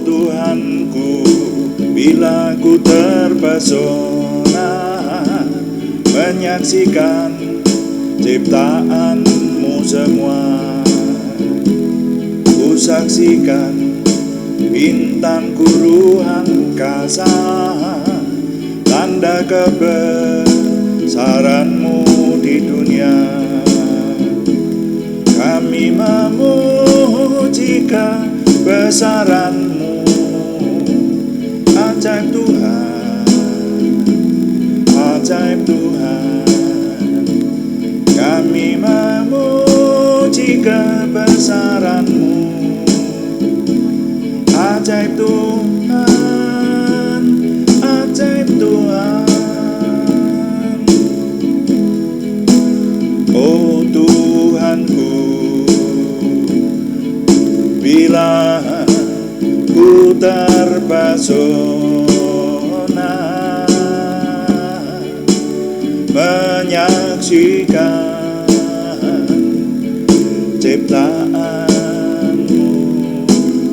Tuhanku, bila ku terpesona menyaksikan ciptaanmu semua. Ku saksikan bintang guru angkasa, tanda kebesaranmu di dunia. Kami memuji kebesaranmu, ajaib Tuhan, ajaib Tuhan. Kami memuji kebesaranmu, ajaib Tuhan, ajaib Tuhan. Oh Tuhanku, bila ku terpesona menyaksikan ciptaanmu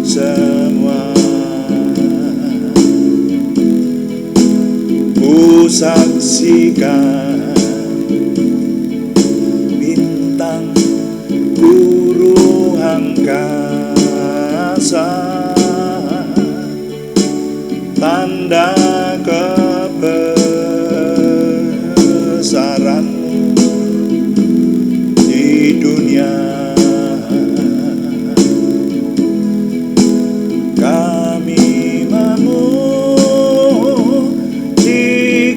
semua. Ku saksikan bintang guru angkasa, tanda kebesaranmu di dunia. Kami memuji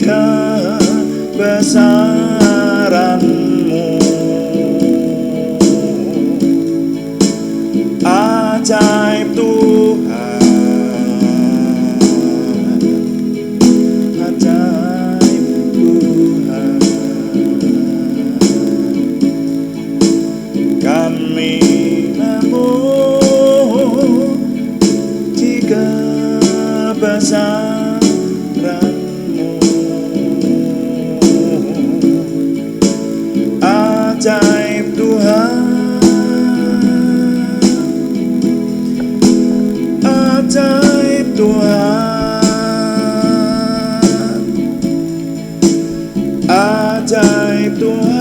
kebesaranmu, ajaib Tuhan, ajaib Tuhan. Kami memuji kebesaranmu, ajaib Tuhan, ajaib Tuhan, ajaib Tuhan, ajaib Tuhan.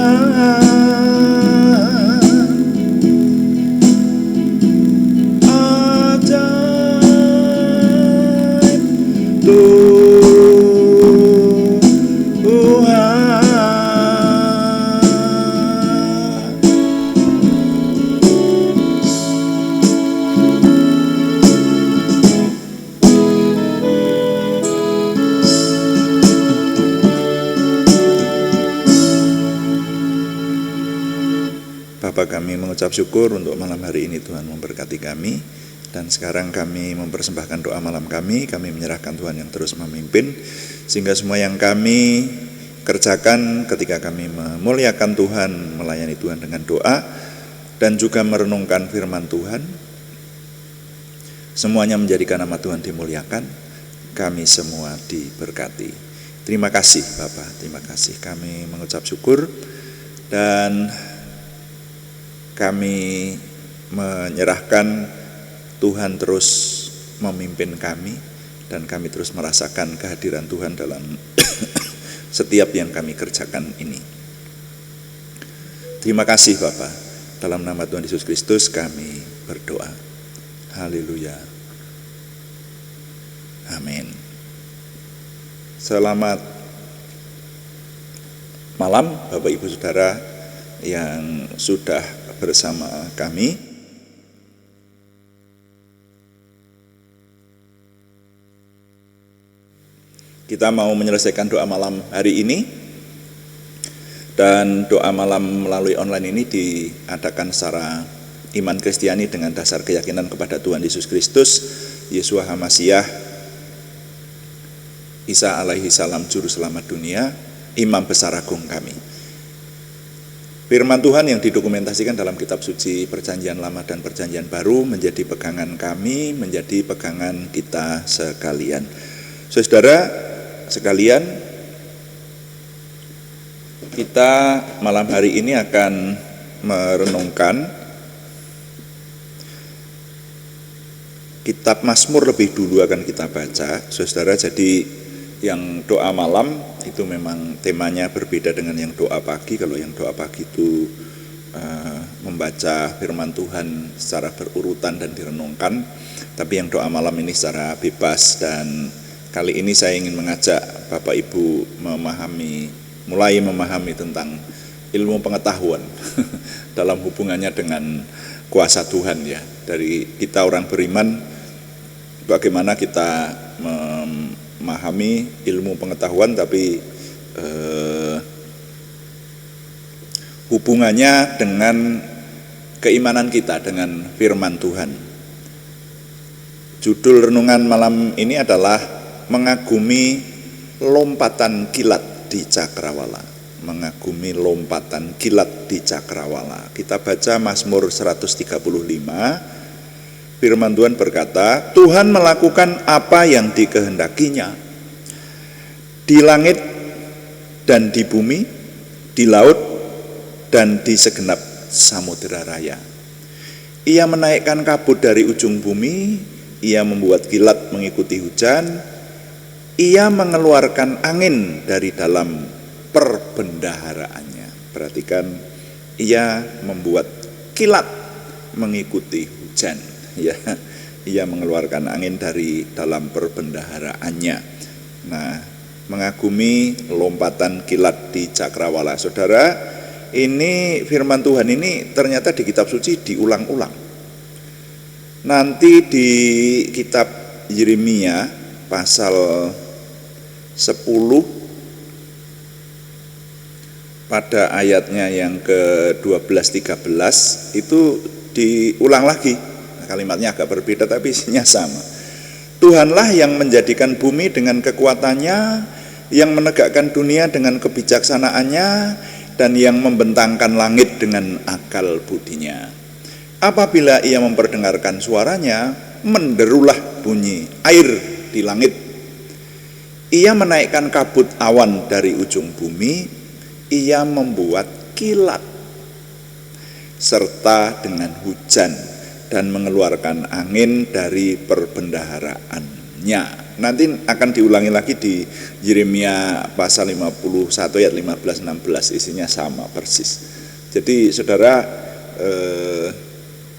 Bapa, kami mengucap syukur untuk malam hari ini Tuhan memberkati kami. Dan sekarang kami mempersembahkan doa malam kami menyerahkan Tuhan yang terus memimpin. Sehingga semua yang kami kerjakan ketika kami memuliakan Tuhan, melayani Tuhan dengan doa, dan juga merenungkan firman Tuhan, semuanya menjadikan nama Tuhan dimuliakan, kami semua diberkati. Terima kasih Bapa, terima kasih. Kami mengucap syukur dan kami menyerahkan Tuhan terus memimpin kami, dan kami terus merasakan kehadiran Tuhan dalam setiap yang kami kerjakan ini. Terima kasih Bapa, dalam nama Tuhan Yesus Kristus kami berdoa. Haleluya. Amin. Selamat malam Bapak Ibu Saudara yang sudah bersama kami. Kita mau menyelesaikan doa malam hari ini, dan doa malam melalui online ini diadakan secara iman Kristiani dengan dasar keyakinan kepada Tuhan Yesus Kristus, Yeshua HaMasyiah, Isa alaihi salam, Juru Selamat dunia, Imam Besar Agung kami. Firman Tuhan yang didokumentasikan dalam kitab suci Perjanjian Lama dan Perjanjian Baru menjadi pegangan kami, menjadi pegangan kita sekalian. Saudara sekalian, kita malam hari ini akan merenungkan kitab Mazmur lebih dulu akan kita baca, saudara. Jadi yang doa malam itu memang temanya berbeda dengan yang doa pagi. Kalau yang doa pagi itu membaca firman Tuhan secara berurutan dan direnungkan, tapi yang doa malam ini secara bebas. Dan kali ini saya ingin mengajak Bapak Ibu mulai memahami tentang ilmu pengetahuan dalam hubungannya dengan kuasa Tuhan ya. Dari kita orang beriman, bagaimana kita memahami ilmu pengetahuan, tapi hubungannya dengan keimanan kita dengan firman Tuhan. Judul renungan malam ini adalah mengagumi lompatan kilat di cakrawala. Mengagumi lompatan kilat di cakrawala. Kita baca Mazmur 135. Firman Tuhan berkata, Tuhan melakukan apa yang dikehendakinya di langit dan di bumi, di laut dan di segenap samudera raya. Ia menaikkan kabut dari ujung bumi, ia membuat kilat mengikuti hujan, ia mengeluarkan angin dari dalam perbendaharaannya. Perhatikan, ia membuat kilat mengikuti hujan. Ya, ia mengeluarkan angin dari dalam perbendaharaannya. Nah, mengagumi lompatan kilat di cakrawala. Saudara, ini firman Tuhan ini ternyata di kitab suci diulang-ulang. Nanti di kitab Yeremia pasal 10 pada ayatnya yang ke-12-13 itu diulang lagi. Kalimatnya agak berbeda tapi isinya sama. Tuhanlah yang menjadikan bumi dengan kekuatannya, yang menegakkan dunia dengan kebijaksanaannya, dan yang membentangkan langit dengan akal budinya. Apabila ia memperdengarkan suaranya, menderulah bunyi air di langit. Ia menaikkan kabut awan dari ujung bumi, ia membuat kilat serta dengan hujan dan mengeluarkan angin dari perbendaharaannya. Nanti akan diulangi lagi di Yeremia pasal 51 ayat 15-16, isinya sama persis. Jadi saudara,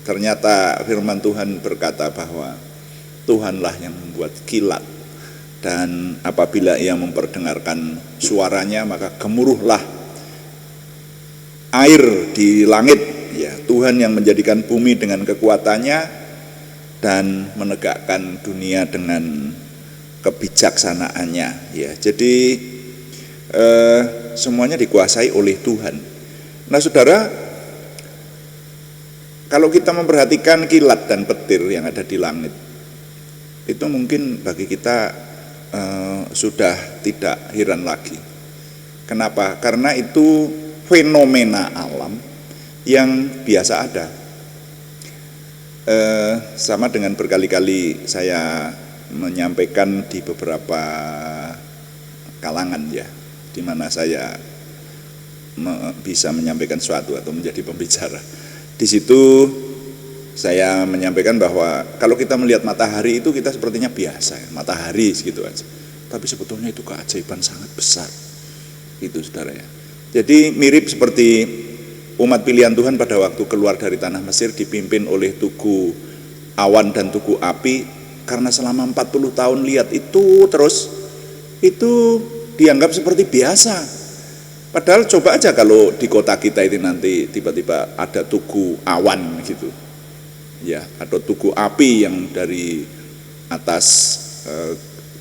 ternyata firman Tuhan berkata bahwa Tuhanlah yang membuat kilat, dan apabila ia memperdengarkan suaranya maka gemuruhlah air di langit. Ya, Tuhan yang menjadikan bumi dengan kekuatannya dan menegakkan dunia dengan kebijaksanaannya. Ya, jadi semuanya dikuasai oleh Tuhan. Nah, saudara, kalau kita memperhatikan kilat dan petir yang ada di langit, itu mungkin bagi kita sudah tidak heran lagi. Kenapa? Karena itu fenomena alam yang biasa ada. Sama dengan berkali-kali saya menyampaikan di beberapa kalangan ya, di mana saya bisa menyampaikan sesuatu atau menjadi pembicara. Di situ saya menyampaikan bahwa kalau kita melihat matahari itu kita sepertinya biasa, matahari segitu aja. Tapi sebetulnya itu keajaiban sangat besar. Itu saudara ya. Jadi mirip seperti umat pilihan Tuhan pada waktu keluar dari tanah Mesir dipimpin oleh tugu awan dan tugu api. Karena selama 40 tahun lihat itu terus, itu dianggap seperti biasa. Padahal coba aja kalau di kota kita ini nanti tiba-tiba ada tugu awan gitu, ya, atau tugu api yang dari atas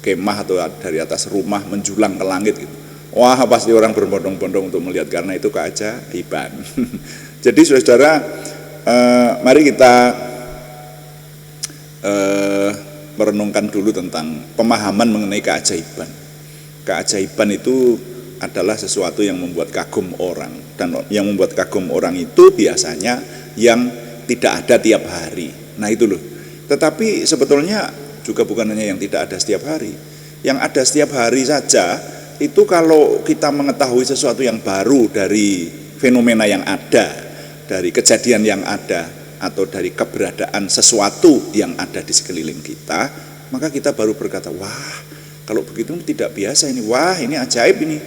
kemah atau dari atas rumah menjulang ke langit gitu. Wah, pasti orang berbondong-bondong untuk melihat karena itu keajaiban. Jadi saudara, mari kita merenungkan dulu tentang pemahaman mengenai keajaiban. Keajaiban itu adalah sesuatu yang membuat kagum orang, dan yang membuat kagum orang itu biasanya yang tidak ada tiap hari. Nah itu loh. Tetapi sebetulnya juga bukan hanya yang tidak ada setiap hari. Yang ada setiap hari saja itu kalau kita mengetahui sesuatu yang baru dari fenomena yang ada, dari kejadian yang ada, atau dari keberadaan sesuatu yang ada di sekeliling kita, maka kita baru berkata, wah kalau begitu tidak biasa ini, wah ini ajaib ini,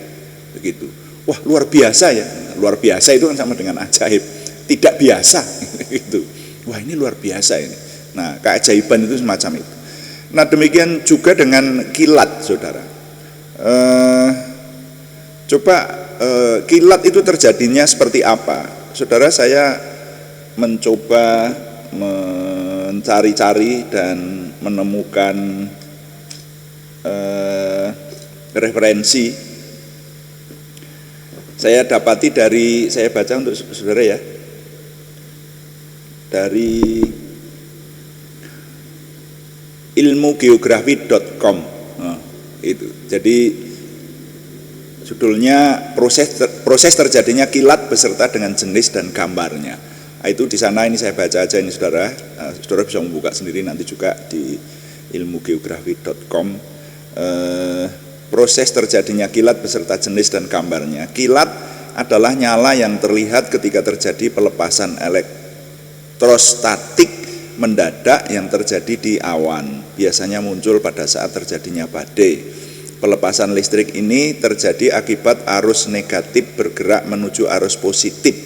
begitu. Wah luar biasa ya, luar biasa itu kan sama dengan ajaib, tidak biasa gitu. Wah ini luar biasa ini. Nah keajaiban itu semacam itu. Nah demikian juga dengan kilat, saudara. Coba kilat itu terjadinya seperti apa? Saudara, saya mencoba mencari-cari dan menemukan referensi. Saya dapati dari, saya baca untuk saudara ya, dari ilmugeografi.com. Nah, itu. Jadi judulnya proses terjadinya kilat beserta dengan jenis dan gambarnya. Nah, itu di sana ini saya baca aja ini saudara. Saudara bisa membuka sendiri nanti juga di ilmugeografi.com. Proses terjadinya kilat beserta jenis dan gambarnya. Kilat adalah nyala yang terlihat ketika terjadi pelepasan elektrostatik mendadak yang terjadi di awan. Biasanya muncul pada saat terjadinya badai. Pelepasan listrik ini terjadi akibat arus negatif bergerak menuju arus positif.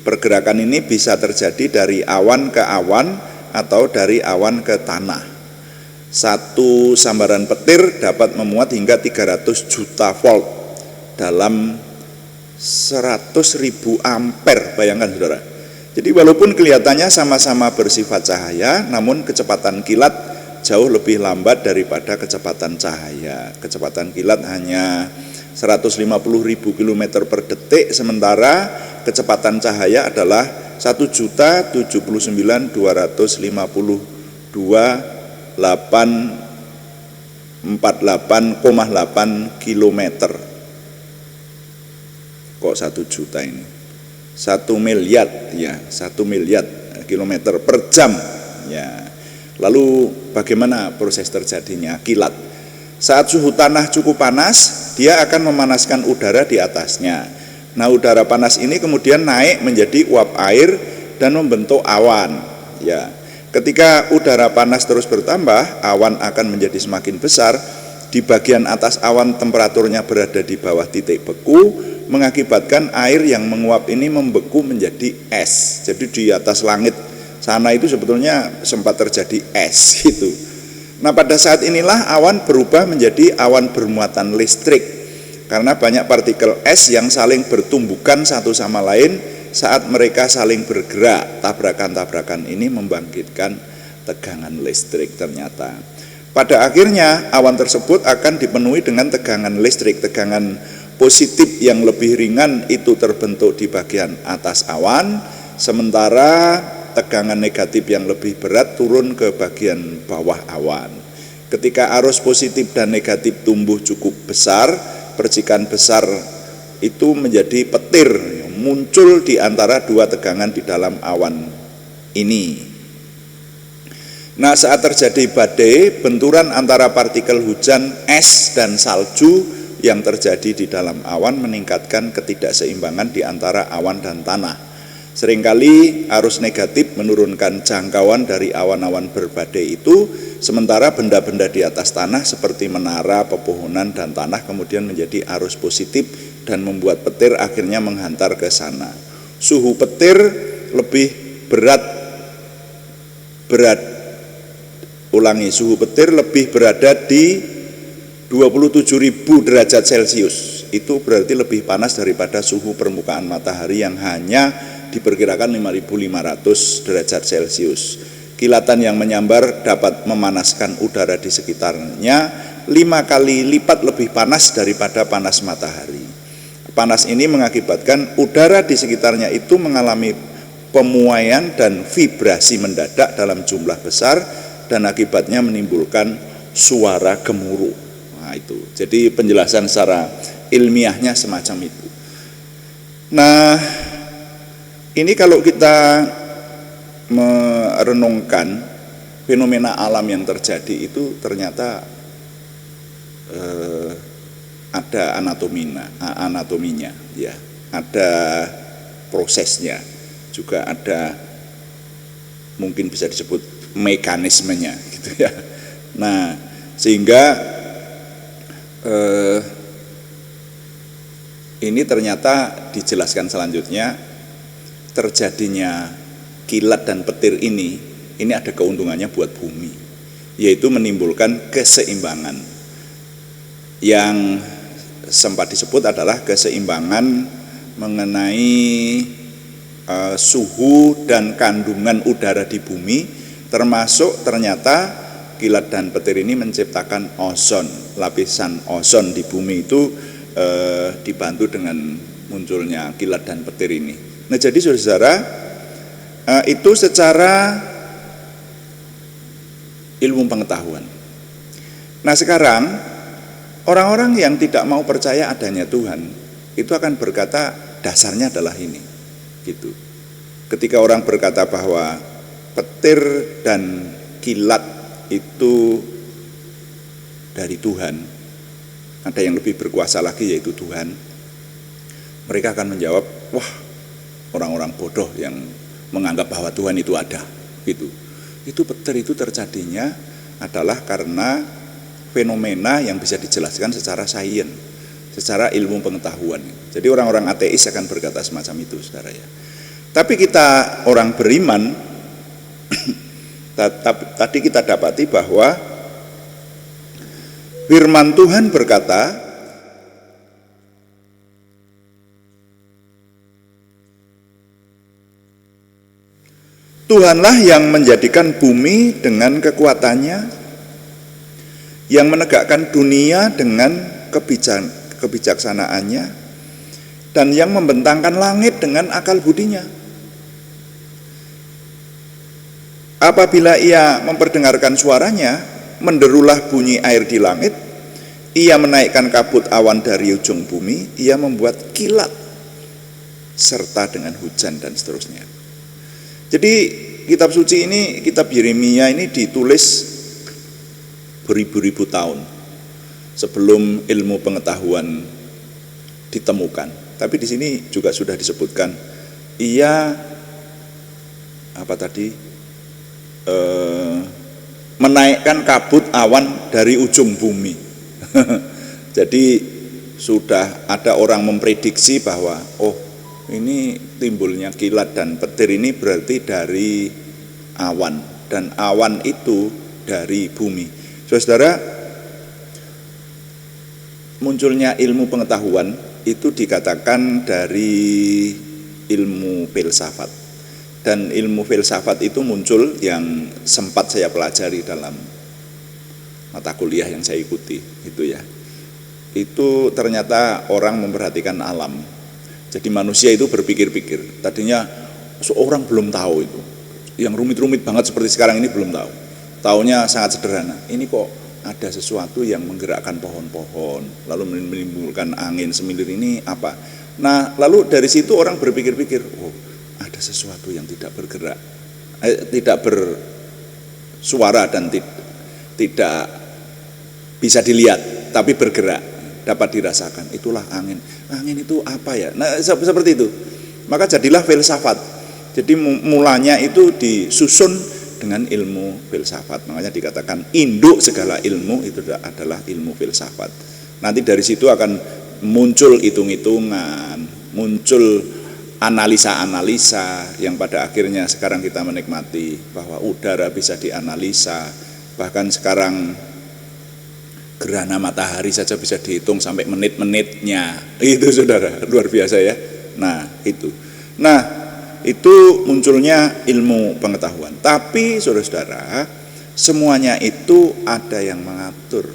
Pergerakan ini bisa terjadi dari awan ke awan atau dari awan ke tanah. Satu sambaran petir dapat memuat hingga 300 juta volt dalam 100.000 ampere, bayangkan saudara. Jadi walaupun kelihatannya sama-sama bersifat cahaya, namun kecepatan kilat jauh lebih lambat daripada kecepatan cahaya. Kecepatan kilat hanya 150.000 km per detik, sementara kecepatan cahaya adalah 1.079.250.848,8 km. Kok 1 juta ini? 1 miliar ya, 1 miliar kilometer per jam ya. Lalu bagaimana proses terjadinya kilat? Saat suhu tanah cukup panas, dia akan memanaskan udara di atasnya. Nah, udara panas ini kemudian naik menjadi uap air dan membentuk awan ya. Ketika udara panas terus bertambah, awan akan menjadi semakin besar. Di bagian atas awan temperaturnya berada di bawah titik beku, mengakibatkan air yang menguap ini membeku menjadi es. Jadi di atas langit sana itu sebetulnya sempat terjadi es gitu. Nah pada saat inilah awan berubah menjadi awan bermuatan listrik, karena banyak partikel es yang saling bertumbukan satu sama lain. Saat mereka saling bergerak, tabrakan-tabrakan ini membangkitkan tegangan listrik ternyata. Pada akhirnya awan tersebut akan dipenuhi dengan tegangan listrik. Tegangan positif yang lebih ringan itu terbentuk di bagian atas awan, sementara tegangan negatif yang lebih berat turun ke bagian bawah awan. Ketika arus positif dan negatif tumbuh cukup besar, percikan besar itu menjadi petir, muncul di antara dua tegangan di dalam awan ini. Nah, saat terjadi badai, benturan antara partikel hujan, es, dan salju yang terjadi di dalam awan meningkatkan ketidakseimbangan di antara awan dan tanah. Seringkali arus negatif menurunkan jangkauan dari awan-awan berbadai itu, sementara benda-benda di atas tanah seperti menara, pepohonan, dan tanah kemudian menjadi arus positif dan membuat petir akhirnya menghantar ke sana. Suhu petir lebih suhu petir lebih berada di 27.000 derajat Celcius. Itu berarti lebih panas daripada suhu permukaan matahari yang hanya diperkirakan 5.500 derajat Celcius. Kilatan yang menyambar dapat memanaskan udara di sekitarnya 5 kali lipat lebih panas daripada panas matahari. Panas ini mengakibatkan udara di sekitarnya itu mengalami pemuaian dan vibrasi mendadak dalam jumlah besar dan akibatnya menimbulkan suara gemuruh. Nah itu, jadi penjelasan secara ilmiahnya semacam itu. Nah, ini kalau kita merenungkan fenomena alam yang terjadi itu ternyata ada anatominya ya, ada prosesnya, juga ada mungkin bisa disebut mekanismenya gitu ya. Nah, sehingga ini ternyata dijelaskan selanjutnya, terjadinya kilat dan petir ini ada keuntungannya buat bumi, yaitu menimbulkan keseimbangan. Yang sempat disebut adalah keseimbangan mengenai suhu dan kandungan udara di bumi, termasuk ternyata kilat dan petir ini menciptakan ozon, lapisan ozon di bumi itu dibantu dengan munculnya kilat dan petir ini. Nah, jadi saudara, itu secara ilmu pengetahuan. Nah, sekarang orang-orang yang tidak mau percaya adanya Tuhan itu akan berkata dasarnya adalah ini, gitu. Ketika orang berkata bahwa petir dan kilat itu dari Tuhan, ada yang lebih berkuasa lagi yaitu Tuhan, mereka akan menjawab, wah, orang-orang bodoh yang menganggap bahwa Tuhan itu ada, gitu. Itu petir itu terjadinya adalah karena fenomena yang bisa dijelaskan secara sains, secara ilmu pengetahuan. Jadi orang-orang ateis akan berkata semacam itu, saudara ya. Tapi kita orang beriman, tadi kita dapati bahwa firman Tuhan berkata, Tuhanlah yang menjadikan bumi dengan kekuatannya, yang menegakkan dunia dengan kebijaksanaannya, dan yang membentangkan langit dengan akal budinya. Apabila ia memperdengarkan suaranya, menderulah bunyi air di langit, ia menaikkan kabut awan dari ujung bumi, ia membuat kilat, serta dengan hujan dan seterusnya. Jadi kitab suci ini, kitab Yeremia ini ditulis beribu-ribu tahun sebelum ilmu pengetahuan ditemukan. Tapi di sini juga sudah disebutkan, ia menaikkan kabut awan dari ujung bumi. Jadi sudah ada orang memprediksi bahwa ini timbulnya kilat dan petir ini berarti dari awan, dan awan itu dari bumi. Saudara, munculnya ilmu pengetahuan itu dikatakan dari ilmu filsafat, dan ilmu filsafat itu muncul yang sempat saya pelajari dalam mata kuliah yang saya ikuti, gitu ya. Itu ternyata orang memperhatikan alam. Jadi manusia itu berpikir-pikir. Tadinya seorang belum tahu itu, yang rumit-rumit banget seperti sekarang ini belum tahu. Taunya sangat sederhana. Ini kok ada sesuatu yang menggerakkan pohon-pohon, lalu menimbulkan angin semilir, ini apa? Nah, lalu dari situ orang berpikir-pikir, ada sesuatu yang tidak bergerak, tidak bersuara dan tidak bisa dilihat, tapi bergerak, dapat dirasakan. Itulah angin. Angin itu apa ya? Nah, seperti itu. Maka jadilah filsafat. Jadi mulanya itu disusun dengan ilmu filsafat. Makanya dikatakan induk segala ilmu itu adalah ilmu filsafat. Nanti dari situ akan muncul hitung-hitungan, muncul analisa-analisa yang pada akhirnya sekarang kita menikmati bahwa udara bisa dianalisa. Bahkan sekarang gerhana matahari saja bisa dihitung sampai menit-menitnya. Itu saudara, luar biasa ya. Nah, itu munculnya ilmu pengetahuan. Tapi saudara-saudara, semuanya itu ada yang mengatur,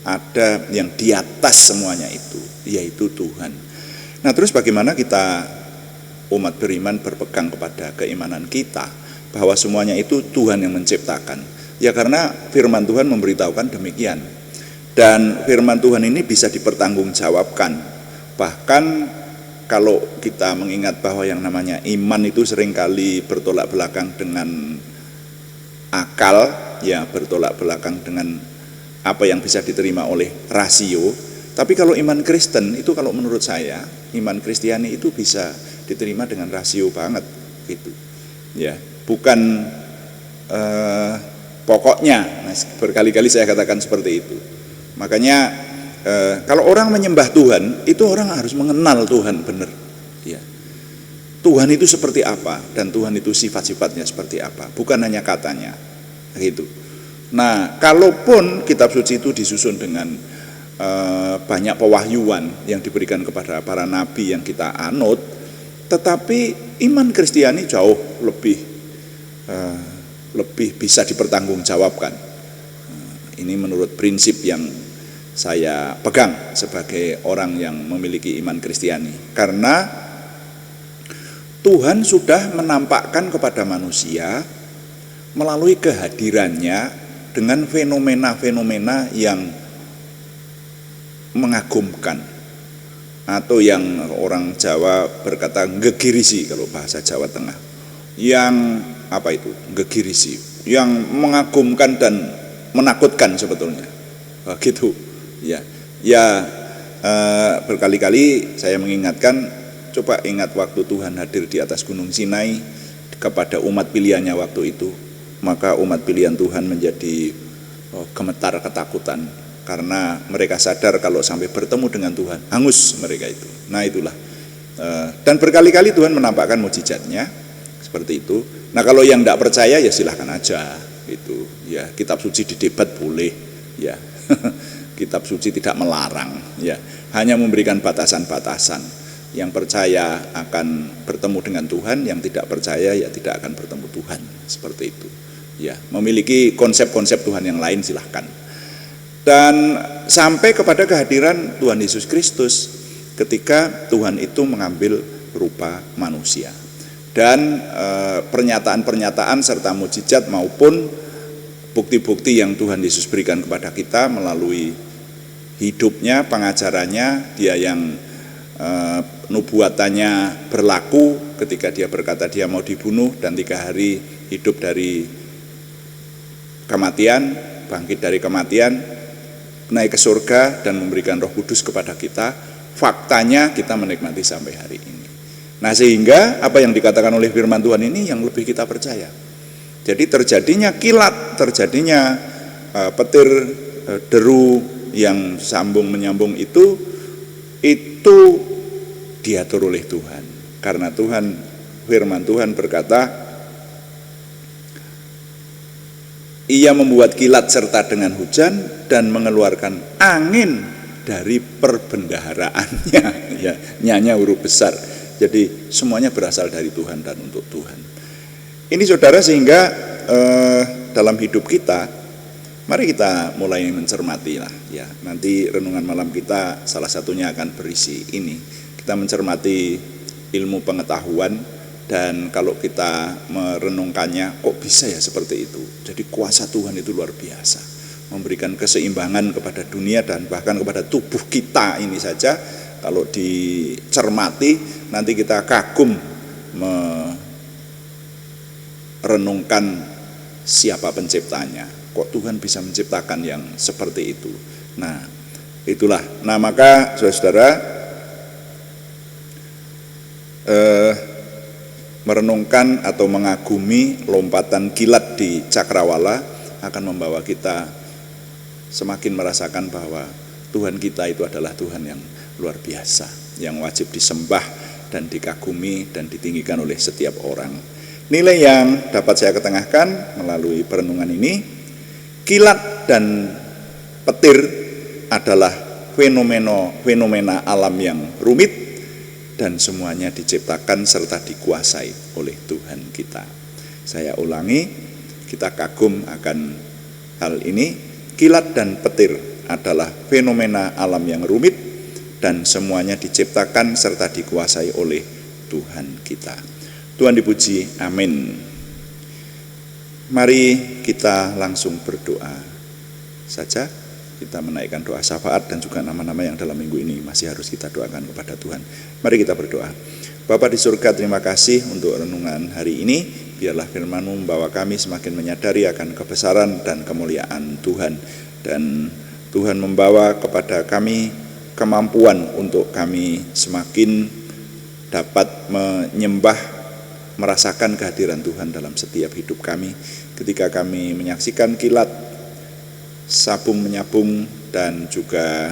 ada yang di atas semuanya itu, yaitu Tuhan. Nah, terus bagaimana kita umat beriman berpegang kepada keimanan kita bahwa semuanya itu Tuhan yang menciptakan? Ya, karena firman Tuhan memberitahukan demikian. Dan firman Tuhan ini bisa dipertanggungjawabkan. Bahkan kalau kita mengingat bahwa yang namanya iman itu seringkali bertolak belakang dengan akal, ya bertolak belakang dengan apa yang bisa diterima oleh rasio. Tapi kalau iman Kristen itu, kalau menurut saya, iman Kristiani itu bisa diterima dengan rasio banget, gitu. Ya, bukan pokoknya. Nah, berkali-kali saya katakan seperti itu. Makanya kalau orang menyembah Tuhan, itu orang harus mengenal Tuhan benar. Ya. Tuhan itu seperti apa dan Tuhan itu sifat-sifatnya seperti apa, bukan hanya katanya. Gitu. Nah, kalaupun kitab suci itu disusun dengan banyak pewahyuan yang diberikan kepada para nabi yang kita anut, tetapi iman Kristiani jauh lebih bisa dipertanggungjawabkan. Ini menurut prinsip yang saya pegang sebagai orang yang memiliki iman Kristiani, karena Tuhan sudah menampakkan kepada manusia melalui kehadirannya dengan fenomena-fenomena yang mengagumkan, atau yang orang Jawa berkata gegirisi kalau bahasa Jawa Tengah. Yang apa itu? Gegirisi, yang mengagumkan dan menakutkan sebetulnya. Gitu. Ya. Berkali-kali saya mengingatkan, coba ingat waktu Tuhan hadir di atas Gunung Sinai kepada umat pilihannya waktu itu, maka umat pilihan Tuhan menjadi gemetar ketakutan, karena mereka sadar kalau sampai bertemu dengan Tuhan, hangus mereka itu. Nah itulah, dan berkali-kali Tuhan menampakkan mukjizatnya seperti itu. Nah kalau yang tidak percaya ya silahkan aja, itu ya, kitab suci didebat boleh, ya. Kitab suci tidak melarang, ya, hanya memberikan batasan-batasan. Yang percaya akan bertemu dengan Tuhan, yang tidak percaya ya tidak akan bertemu Tuhan, seperti itu. Ya, memiliki konsep-konsep Tuhan yang lain silahkan. Dan sampai kepada kehadiran Tuhan Yesus Kristus ketika Tuhan itu mengambil rupa manusia. Dan pernyataan-pernyataan serta mukjizat maupun bukti-bukti yang Tuhan Yesus berikan kepada kita melalui hidupnya, pengajarannya, dia yang nubuatannya berlaku ketika dia berkata dia mau dibunuh dan 3 hari hidup dari kematian, bangkit dari kematian, naik ke surga dan memberikan Roh Kudus kepada kita. Faktanya kita menikmati sampai hari ini. Nah, sehingga apa yang dikatakan oleh firman Tuhan ini yang lebih kita percaya. Jadi terjadinya kilat, terjadinya petir deru yang sambung menyambung itu diatur oleh Tuhan. Karena Tuhan, firman Tuhan berkata, Ia membuat kilat serta dengan hujan dan mengeluarkan angin dari perbendaharaannya. Ya, nyanya huruf besar. Jadi semuanya berasal dari Tuhan dan untuk Tuhan. Ini saudara, sehingga dalam hidup kita, mari kita mulai mencermati lah. Ya, nanti renungan malam kita salah satunya akan berisi ini. Kita mencermati ilmu pengetahuan, dan kalau kita merenungkannya, kok bisa ya seperti itu. Jadi kuasa Tuhan itu luar biasa, memberikan keseimbangan kepada dunia dan bahkan kepada tubuh kita ini saja. Kalau dicermati, nanti kita kagum merenungkan siapa penciptanya. Kok Tuhan bisa menciptakan yang seperti itu. Nah, itulah. Nah, maka saudara-saudara, merenungkan atau mengagumi lompatan kilat di cakrawala akan membawa kita semakin merasakan bahwa Tuhan kita itu adalah Tuhan yang luar biasa, yang wajib disembah dan dikagumi dan ditinggikan oleh setiap orang. Nilai yang dapat saya ketengahkan melalui perenungan ini, kilat dan petir adalah fenomena alam yang rumit dan semuanya diciptakan serta dikuasai oleh Tuhan kita. Saya ulangi, kita kagum akan hal ini. Kilat dan petir adalah fenomena alam yang rumit dan semuanya diciptakan serta dikuasai oleh Tuhan kita. Tuhan dipuji, amin. Mari kita langsung berdoa saja. Kita menaikkan doa syafaat dan juga nama-nama yang dalam minggu ini masih harus kita doakan kepada Tuhan. Mari kita berdoa. Bapa di surga, terima kasih untuk renungan hari ini. Biarlah firman-Mu membawa kami semakin menyadari akan kebesaran dan kemuliaan Tuhan. Dan Tuhan membawa kepada kami kemampuan untuk kami semakin dapat menyembah, merasakan kehadiran Tuhan dalam setiap hidup kami. ketika kami menyaksikan kilat sabung menyabung dan juga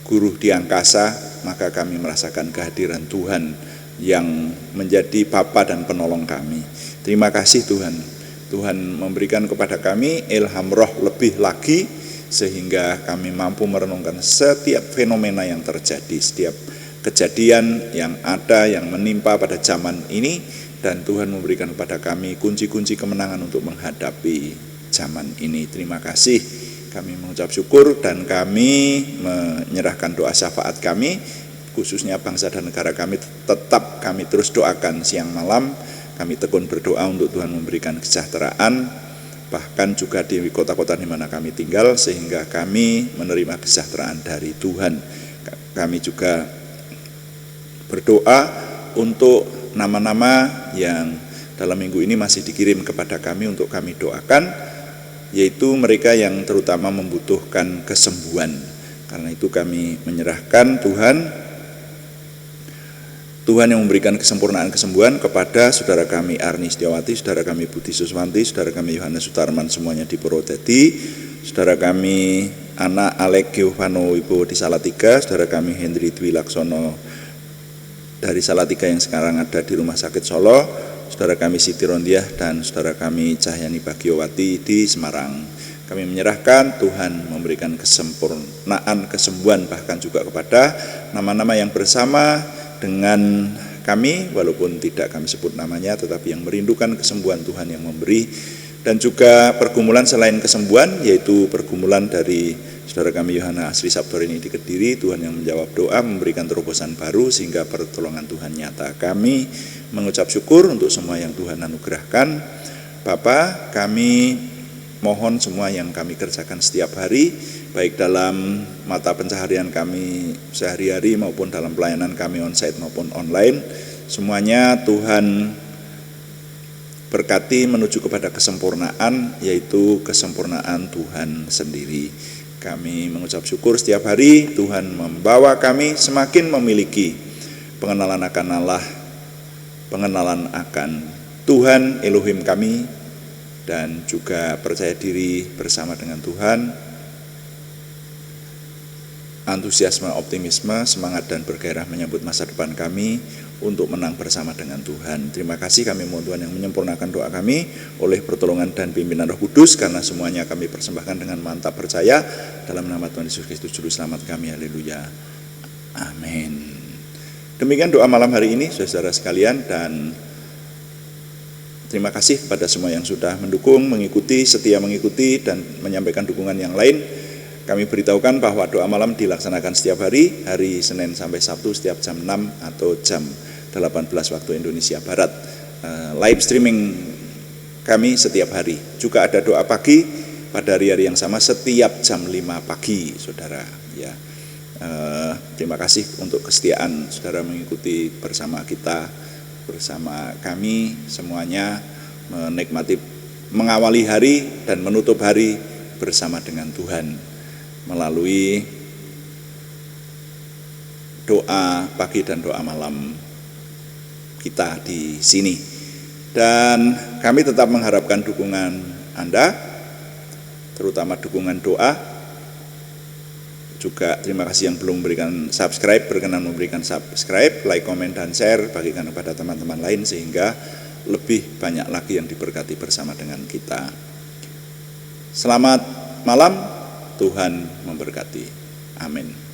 guruh di angkasa, maka kami merasakan kehadiran Tuhan yang menjadi Bapa dan penolong kami. Terima kasih Tuhan. Tuhan memberikan kepada kami ilham roh lebih lagi, sehingga kami mampu merenungkan setiap fenomena yang terjadi, setiap kejadian yang ada, yang menimpa pada zaman ini, dan Tuhan memberikan kepada kami kunci-kunci kemenangan untuk menghadapi zaman ini. Terima kasih. Kami mengucap syukur dan kami menyerahkan doa syafaat kami, khususnya bangsa dan negara kami, tetap kami terus doakan siang malam. Kami tekun berdoa untuk Tuhan memberikan kesejahteraan, bahkan juga di kota-kota di mana kami tinggal, sehingga kami menerima kesejahteraan dari Tuhan. Kami juga berdoa untuk nama-nama yang dalam minggu ini masih dikirim kepada kami untuk kami doakan, yaitu mereka yang terutama membutuhkan kesembuhan. Karena itu kami menyerahkan Tuhan yang memberikan kesempurnaan kesembuhan kepada saudara kami Arni Setiawati, saudara kami Budi Suswanti, saudara kami Yohanes Sutarman semuanya di Purwodadi, saudara kami anak Alek Giovano Wibowo di Salatiga, saudara kami Hendri Dwi Laksono dari Salatiga yang sekarang ada di Rumah Sakit Solo, saudara kami Siti Rondiah dan saudara kami Cahyani Bagiowati di Semarang. Kami menyerahkan Tuhan memberikan kesempurnaan kesembuhan, bahkan juga kepada nama-nama yang bersama dengan kami, walaupun tidak kami sebut namanya, tetapi yang merindukan kesembuhan Tuhan yang memberi. Dan juga pergumulan selain kesembuhan, yaitu pergumulan dari saudara kami Yohana Asri Sabtorini di Kediri. Tuhan yang menjawab doa, memberikan terobosan baru sehingga pertolongan Tuhan nyata. Kami mengucap syukur untuk semua yang Tuhan anugerahkan. Bapa, kami mohon semua yang kami kerjakan setiap hari, baik dalam mata pencaharian kami sehari-hari maupun dalam pelayanan kami onsite maupun online, semuanya Tuhan berkati menuju kepada kesempurnaan, yaitu kesempurnaan Tuhan sendiri. Kami mengucap syukur setiap hari Tuhan membawa kami semakin memiliki pengenalan akan Allah, pengenalan akan Tuhan Elohim kami, dan juga percaya diri bersama dengan Tuhan, antusiasme, optimisme, semangat dan bergairah menyambut masa depan kami untuk menang bersama dengan Tuhan. Terima kasih, kami mohon Tuhan yang menyempurnakan doa kami oleh pertolongan dan pimpinan Roh Kudus, karena semuanya kami persembahkan dengan mantap percaya dalam nama Tuhan Yesus Kristus Juru Selamat kami. Haleluya. Amin. Demikian doa malam hari ini saudara sekalian, dan terima kasih kepada semua yang sudah mendukung, mengikuti, setia mengikuti dan menyampaikan dukungan yang lain. Kami beritahukan bahwa doa malam dilaksanakan setiap hari Senin sampai Sabtu setiap jam 6 atau jam 18 waktu Indonesia Barat. Live streaming kami setiap hari. Juga ada doa pagi pada hari-hari yang sama setiap jam 5 pagi, saudara. Ya, terima kasih untuk kesetiaan saudara mengikuti bersama kita, bersama kami semuanya, menikmati, mengawali hari dan menutup hari bersama dengan Tuhan melalui doa pagi dan doa malam kita di sini. Dan kami tetap mengharapkan dukungan Anda, terutama dukungan doa. Juga terima kasih yang belum memberikan subscribe, berkenan memberikan subscribe, like, komen, dan share, bagikan kepada teman-teman lain sehingga lebih banyak lagi yang diberkati bersama dengan kita. Selamat malam, Tuhan memberkati. Amin.